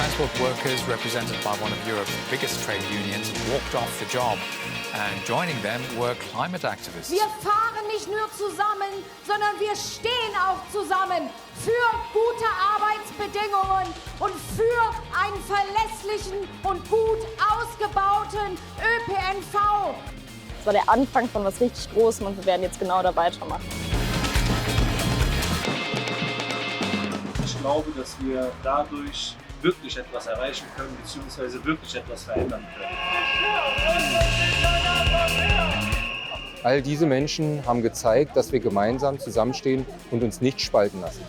Transport workers, represented by one of Europe's biggest trade unions, walked off the job. And joining them were climate activists. Wir fahren nicht nur zusammen, sondern wir stehen auch zusammen für gute Arbeitsbedingungen und für einen verlässlichen und gut ausgebauten ÖPNV. Das war der Anfang von was richtig Großem und wir werden jetzt genau da weitermachen. Ich glaube, dass wir dadurch wirklich etwas erreichen können, beziehungsweise wirklich etwas verändern können. All diese Menschen haben gezeigt, dass wir gemeinsam zusammenstehen und uns nicht spalten lassen.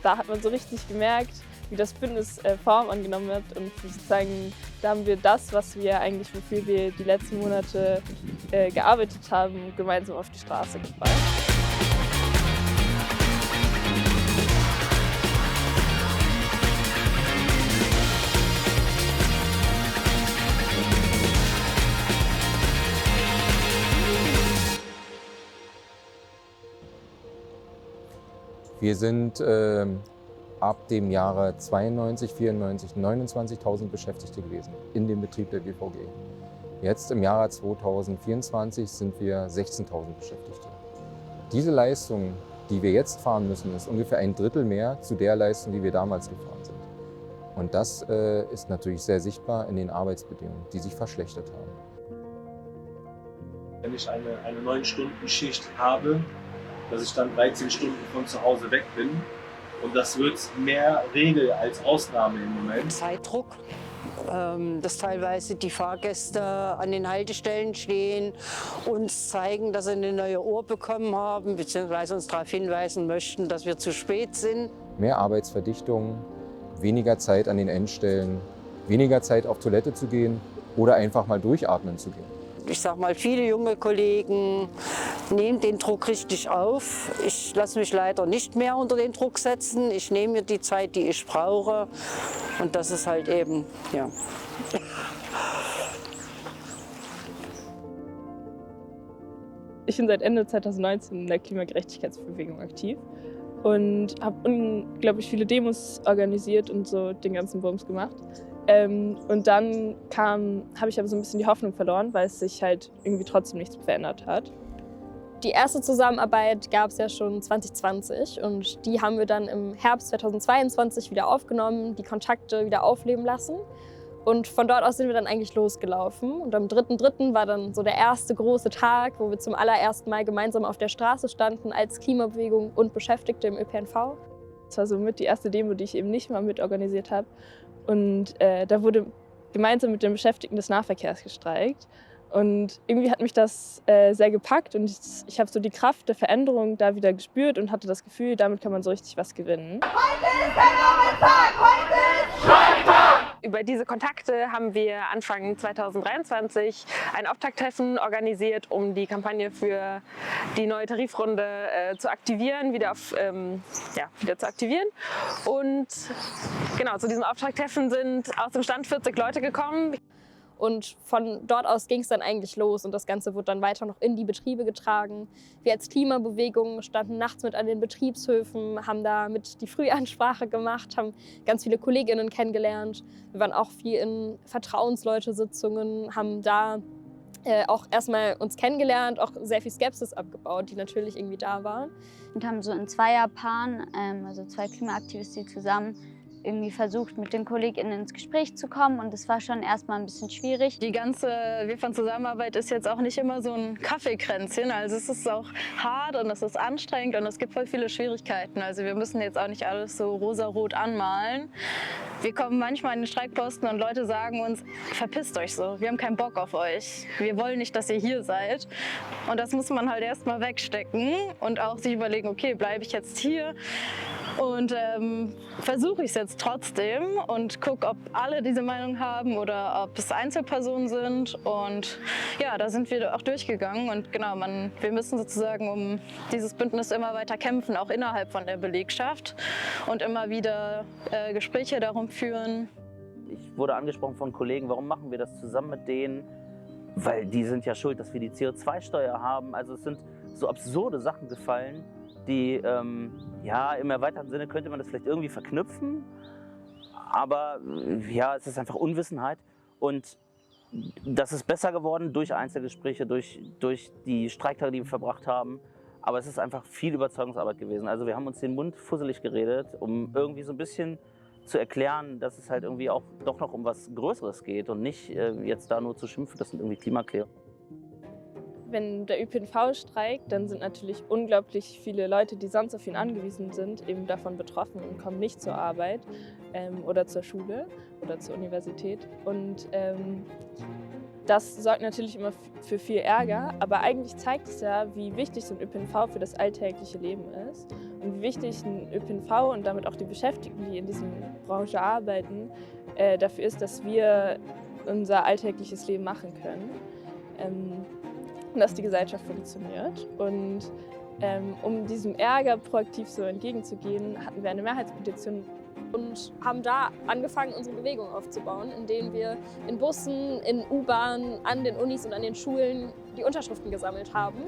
Da hat man so richtig gemerkt, wie das Bündnis Form angenommen hat und sozusagen, da haben wir das, was wir eigentlich, wofür wir die letzten Monate gearbeitet haben, gemeinsam auf die Straße gebracht. Wir sind ab dem Jahre 92, 94, 29.000 Beschäftigte gewesen in dem Betrieb der BVG. Jetzt im Jahre 2024 sind wir 16.000 Beschäftigte. Diese Leistung, die wir jetzt fahren müssen, ist ungefähr ein Drittel mehr zu der Leistung, die wir damals gefahren sind. Und das ist natürlich sehr sichtbar in den Arbeitsbedingungen, die sich verschlechtert haben. Wenn ich eine 9-Stunden-Schicht habe, dass ich dann 13 Stunden von zu Hause weg bin. Und das wird mehr Regel als Ausnahme im Moment. Zeitdruck, dass teilweise die Fahrgäste an den Haltestellen stehen, uns zeigen, dass sie eine neue Uhr bekommen haben, beziehungsweise uns darauf hinweisen möchten, dass wir zu spät sind. Mehr Arbeitsverdichtung, weniger Zeit an den Endstellen, weniger Zeit auf Toilette zu gehen oder einfach mal durchatmen zu gehen. Ich sag mal, viele junge Kollegen nehmen den Druck richtig auf. Ich lasse mich leider nicht mehr unter den Druck setzen. Ich nehme mir die Zeit, die ich brauche. Und das ist halt eben, ja. Ich bin seit Ende 2019 in der Klimagerechtigkeitsbewegung aktiv und habe unglaublich viele Demos organisiert und so den ganzen Bums gemacht. Und dann habe ich aber so ein bisschen die Hoffnung verloren, weil es sich halt irgendwie trotzdem nichts verändert hat. Die erste Zusammenarbeit gab es ja schon 2020 und die haben wir dann im Herbst 2022 wieder aufgenommen, die Kontakte wieder aufleben lassen. Und von dort aus sind wir dann eigentlich losgelaufen. Und am 3.3. war dann so der erste große Tag, wo wir zum allerersten Mal gemeinsam auf der Straße standen als Klimabewegung und Beschäftigte im ÖPNV. Das war so mit die erste Demo, die ich eben nicht mal mitorganisiert habe. Und da wurde gemeinsam mit den Beschäftigten des Nahverkehrs gestreikt. Und irgendwie hat mich das sehr gepackt und ich habe so die Kraft der Veränderung da wieder gespürt und hatte das Gefühl, damit kann man so richtig was gewinnen. Heute ist ein Arbeitstag, heute ist Streiktag! Über diese Kontakte haben wir Anfang 2023 ein Auftakttreffen organisiert, um die Kampagne für die neue Tarifrunde zu aktivieren, wieder zu aktivieren. Und genau, zu diesem Auftakttreffen sind aus dem Stand 40 Leute gekommen. Und von dort aus ging es dann eigentlich los und das Ganze wurde dann weiter noch in die Betriebe getragen. Wir als Klimabewegung standen nachts mit an den Betriebshöfen, haben da mit die Frühansprache gemacht, haben ganz viele KollegInnen kennengelernt. Wir waren auch viel in Vertrauensleute-Sitzungen, haben da auch erstmal uns kennengelernt, auch sehr viel Skepsis abgebaut, die natürlich irgendwie da war. Und haben so in Zweierpaaren, also 2 Klimaaktivisten zusammen, irgendwie versucht, mit den KollegInnen ins Gespräch zu kommen und das war schon erstmal ein bisschen schwierig. Die ganze Wir-von-Zusammenarbeit ist jetzt auch nicht immer so ein Kaffeekränzchen, also es ist auch hart und es ist anstrengend und es gibt voll viele Schwierigkeiten. Also wir müssen jetzt auch nicht alles so rosarot anmalen. Wir kommen manchmal in den Streikposten und Leute sagen uns, verpisst euch so, wir haben keinen Bock auf euch, wir wollen nicht, dass ihr hier seid. Und das muss man halt erstmal wegstecken und auch sich überlegen, okay, bleibe ich jetzt hier? Und versuche ich es jetzt trotzdem und gucke, ob alle diese Meinung haben oder ob es Einzelpersonen sind. Und ja, da sind wir auch durchgegangen. Und genau, wir müssen sozusagen um dieses Bündnis immer weiter kämpfen, auch innerhalb von der Belegschaft und immer wieder Gespräche darum führen. Ich wurde angesprochen von Kollegen, warum machen wir das zusammen mit denen? Weil die sind ja schuld, dass wir die CO2-Steuer haben. Also es sind so absurde Sachen gefallen, die, ja, im erweiterten Sinne könnte man das vielleicht irgendwie verknüpfen, aber ja, es ist einfach Unwissenheit und das ist besser geworden durch Einzelgespräche, durch die Streiktage, die wir verbracht haben. Aber es ist einfach viel Überzeugungsarbeit gewesen. Also wir haben uns den Mund fusselig geredet, um irgendwie so ein bisschen zu erklären, dass es halt irgendwie auch doch noch um was Größeres geht und nicht jetzt da nur zu schimpfen, das sind irgendwie Klimakleber. Wenn der ÖPNV streikt, dann sind natürlich unglaublich viele Leute, die sonst auf ihn angewiesen sind, eben davon betroffen und kommen nicht zur Arbeit oder zur Schule oder zur Universität. Und das sorgt natürlich immer für viel Ärger, aber eigentlich zeigt es ja, wie wichtig so ein ÖPNV für das alltägliche Leben ist und wie wichtig ein ÖPNV und damit auch die Beschäftigten, die in dieser Branche arbeiten, dafür ist, dass wir unser alltägliches Leben machen können. Und dass die Gesellschaft funktioniert. Und um diesem Ärger proaktiv so entgegenzugehen, hatten wir eine Mehrheitspetition und haben da angefangen, unsere Bewegung aufzubauen, indem wir in Bussen, in U-Bahnen, an den Unis und an den Schulen die Unterschriften gesammelt haben.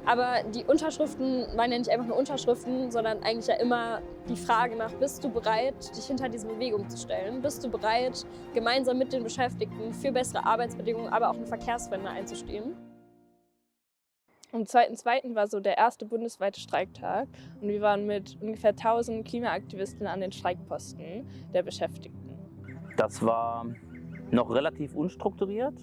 Aber die Unterschriften waren ja nicht einfach nur Unterschriften, sondern eigentlich ja immer die Frage nach, bist du bereit, dich hinter diese Bewegung zu stellen? Bist du bereit, gemeinsam mit den Beschäftigten für bessere Arbeitsbedingungen, aber auch eine Verkehrswende einzustehen? Am 2.2. war so der erste bundesweite Streiktag und wir waren mit ungefähr 1000 Klimaaktivisten an den Streikposten der Beschäftigten. Das war noch relativ unstrukturiert.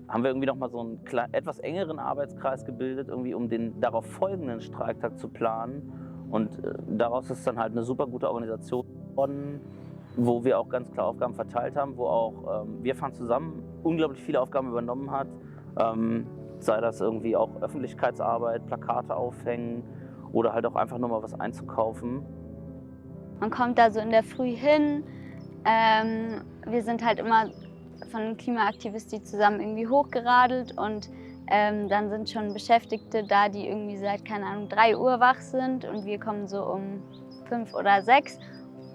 Haben wir irgendwie noch mal so einen etwas engeren Arbeitskreis gebildet, irgendwie um den darauf folgenden Streiktag zu planen. Und daraus ist dann halt eine super gute Organisation geworden, wo wir auch ganz klar Aufgaben verteilt haben, wo auch Wir fahren zusammen unglaublich viele Aufgaben übernommen hat. Sei das irgendwie auch Öffentlichkeitsarbeit, Plakate aufhängen oder halt auch einfach nur mal was einzukaufen. Man kommt da so in der Früh hin. Wir sind halt immer von Klimaaktivisten zusammen irgendwie hochgeradelt und dann sind schon Beschäftigte da, die irgendwie seit, keine Ahnung, 3 Uhr wach sind und wir kommen so um 5 oder 6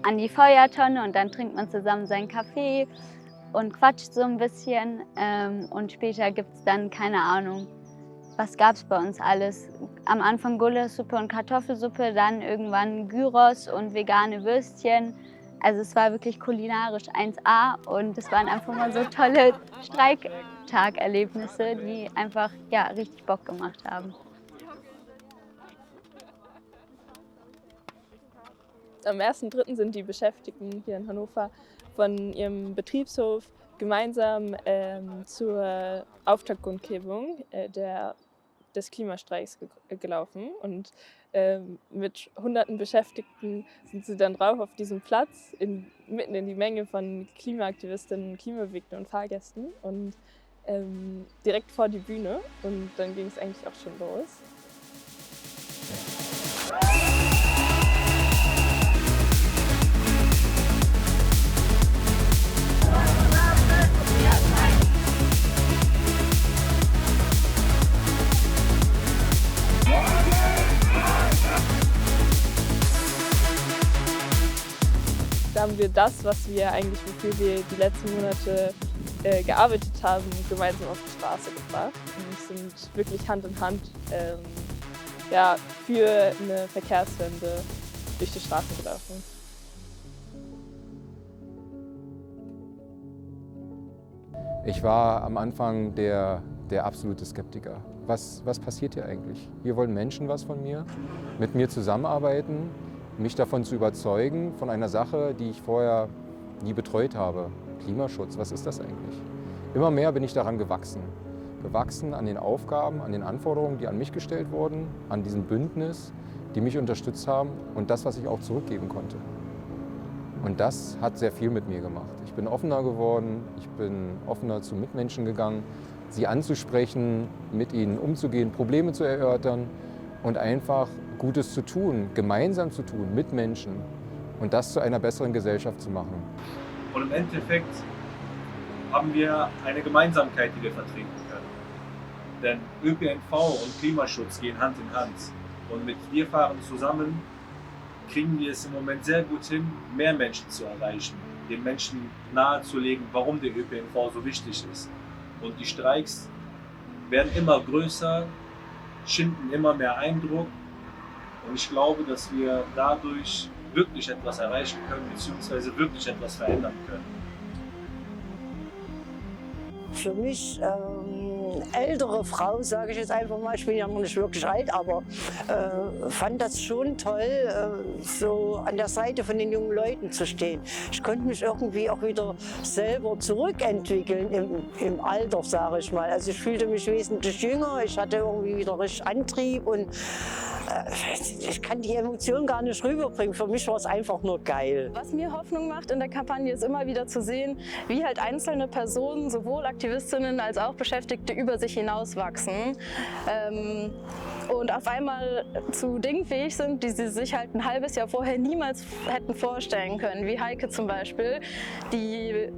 an die Feuertonne und dann trinkt man zusammen seinen Kaffee und quatscht so ein bisschen und später gibt es dann, keine Ahnung, was gab es bei uns alles? Am Anfang Gulaschsuppe und Kartoffelsuppe, dann irgendwann Gyros und vegane Würstchen. Also es war wirklich kulinarisch 1A und es waren einfach mal so tolle Streiktagerlebnisse, die einfach ja, richtig Bock gemacht haben. Am 1.3. sind die Beschäftigten hier in Hannover von ihrem Betriebshof gemeinsam zur Auftaktkundgebung des Klimastreiks gelaufen und mit hunderten Beschäftigten sind sie dann drauf auf diesem Platz, mitten in die Menge von Klimaaktivistinnen, Klimabewegten und Fahrgästen und direkt vor die Bühne und dann ging es eigentlich auch schon los. Da haben wir das, was wir eigentlich, wofür wir die letzten Monate gearbeitet haben, gemeinsam auf die Straße gebracht und sind wirklich Hand in Hand ja, für eine Verkehrswende durch die Straße gelaufen. Ich war am Anfang der absolute Skeptiker. Was passiert hier eigentlich? Hier wollen Menschen was von mir, mit mir zusammenarbeiten, mich davon zu überzeugen, von einer Sache, die ich vorher nie betreut habe. Klimaschutz, was ist das eigentlich? Immer mehr bin ich daran gewachsen. Gewachsen an den Aufgaben, an den Anforderungen, die an mich gestellt wurden, an diesem Bündnis, die mich unterstützt haben und das, was ich auch zurückgeben konnte. Und das hat sehr viel mit mir gemacht. Ich bin offener geworden, ich bin offener zu Mitmenschen gegangen, sie anzusprechen, mit ihnen umzugehen, Probleme zu erörtern und einfach Gutes zu tun, gemeinsam zu tun, mit Menschen und das zu einer besseren Gesellschaft zu machen. Und im Endeffekt haben wir eine Gemeinsamkeit, die wir vertreten können. Denn ÖPNV und Klimaschutz gehen Hand in Hand. Und mit Wir fahren zusammen kriegen wir es im Moment sehr gut hin, mehr Menschen zu erreichen, den Menschen nahezulegen, warum der ÖPNV so wichtig ist. Und die Streiks werden immer größer, schinden immer mehr Eindruck Und ich glaube, dass wir dadurch wirklich etwas erreichen können, beziehungsweise wirklich etwas verändern können. Für mich ältere Frau, sage ich jetzt einfach mal, ich bin ja noch nicht wirklich alt, aber fand das schon toll, so an der Seite von den jungen Leuten zu stehen. Ich konnte mich irgendwie auch wieder selber zurückentwickeln im Alter, sage ich mal. Also ich fühlte mich wesentlich jünger, ich hatte irgendwie wieder richtig Antrieb und ich kann die Emotionen gar nicht rüberbringen. Für mich war es einfach nur geil. Was mir Hoffnung macht in der Kampagne ist immer wieder zu sehen, wie halt einzelne Personen, sowohl Aktivistinnen als auch Beschäftigte, über sich hinauswachsen und auf einmal zu Dingen fähig sind, die sie sich halt ein halbes Jahr vorher niemals hätten vorstellen können. Wie Heike zum Beispiel, die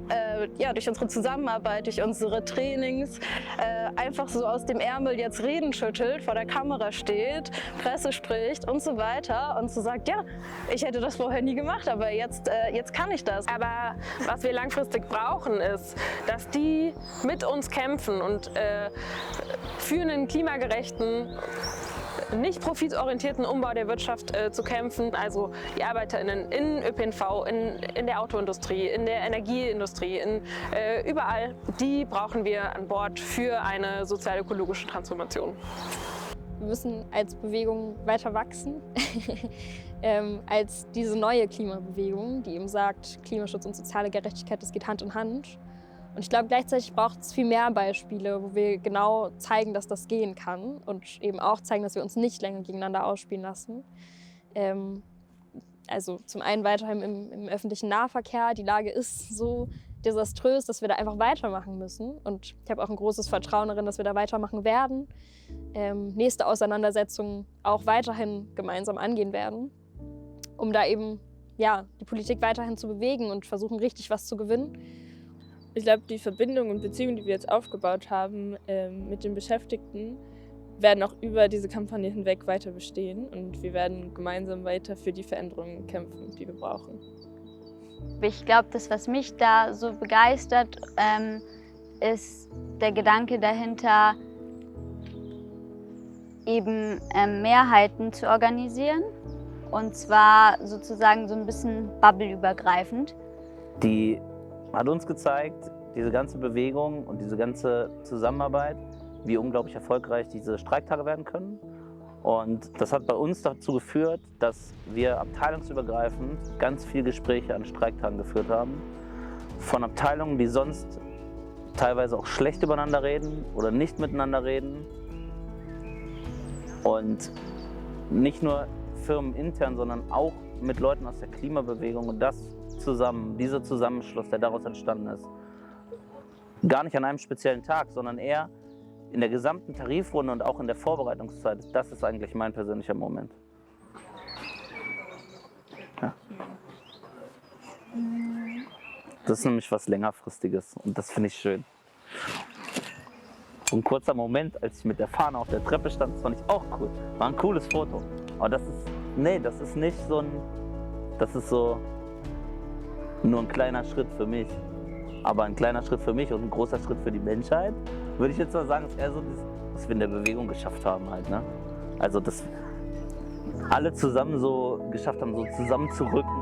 durch unsere Zusammenarbeit, durch unsere Trainings einfach so aus dem Ärmel jetzt Reden schüttelt, vor der Kamera steht, Presse spricht und so weiter und so sagt, ja, ich hätte das vorher nie gemacht, aber jetzt kann ich das. Aber was wir langfristig brauchen, ist, dass die mit uns kämpfen und für einen klimagerechten, nicht profitorientierten Umbau der Wirtschaft zu kämpfen. Also die ArbeiterInnen in ÖPNV, in der Autoindustrie, in der Energieindustrie, überall, die brauchen wir an Bord für eine sozial-ökologische Transformation. Wir müssen als Bewegung weiter wachsen, als diese neue Klimabewegung, die eben sagt, Klimaschutz und soziale Gerechtigkeit, das geht Hand in Hand. Und ich glaube, gleichzeitig braucht es viel mehr Beispiele, wo wir genau zeigen, dass das gehen kann und eben auch zeigen, dass wir uns nicht länger gegeneinander ausspielen lassen. Also zum einen weiterhin im öffentlichen Nahverkehr. Die Lage ist so desaströs, dass wir da einfach weitermachen müssen. Und ich habe auch ein großes Vertrauen darin, dass wir da weitermachen werden. Nächste Auseinandersetzungen auch weiterhin gemeinsam angehen werden, um da eben die Politik weiterhin zu bewegen und versuchen, richtig was zu gewinnen. Ich glaube, die Verbindung und Beziehung, die wir jetzt aufgebaut haben mit den Beschäftigten, werden auch über diese Kampagne hinweg weiter bestehen und wir werden gemeinsam weiter für die Veränderungen kämpfen, die wir brauchen. Ich glaube, das, was mich da so begeistert, ist der Gedanke dahinter, eben Mehrheiten zu organisieren und zwar sozusagen so ein bisschen bubbleübergreifend. Die hat uns gezeigt, diese ganze Bewegung und diese ganze Zusammenarbeit, wie unglaublich erfolgreich diese Streiktage werden können. Und das hat bei uns dazu geführt, dass wir abteilungsübergreifend ganz viele Gespräche an Streiktagen geführt haben. Von Abteilungen, die sonst teilweise auch schlecht übereinander reden oder nicht miteinander reden. Und nicht nur firmenintern, sondern auch mit Leuten aus der Klimabewegung und dieser Zusammenschluss, der daraus entstanden ist. Gar nicht an einem speziellen Tag, sondern eher in der gesamten Tarifrunde und auch in der Vorbereitungszeit. Das ist eigentlich mein persönlicher Moment. Ja. Das ist nämlich was Längerfristiges und das finde ich schön. So ein kurzer Moment, als ich mit der Fahne auf der Treppe stand, das fand ich auch cool. War ein cooles Foto. Aber das ist nicht so das ist so nur ein kleiner Schritt für mich. Aber ein kleiner Schritt für mich und ein großer Schritt für die Menschheit, würde ich jetzt mal sagen, ist eher so, dass wir in der Bewegung geschafft haben halt, ne? Also, dass alle zusammen so geschafft haben, so zusammenzurücken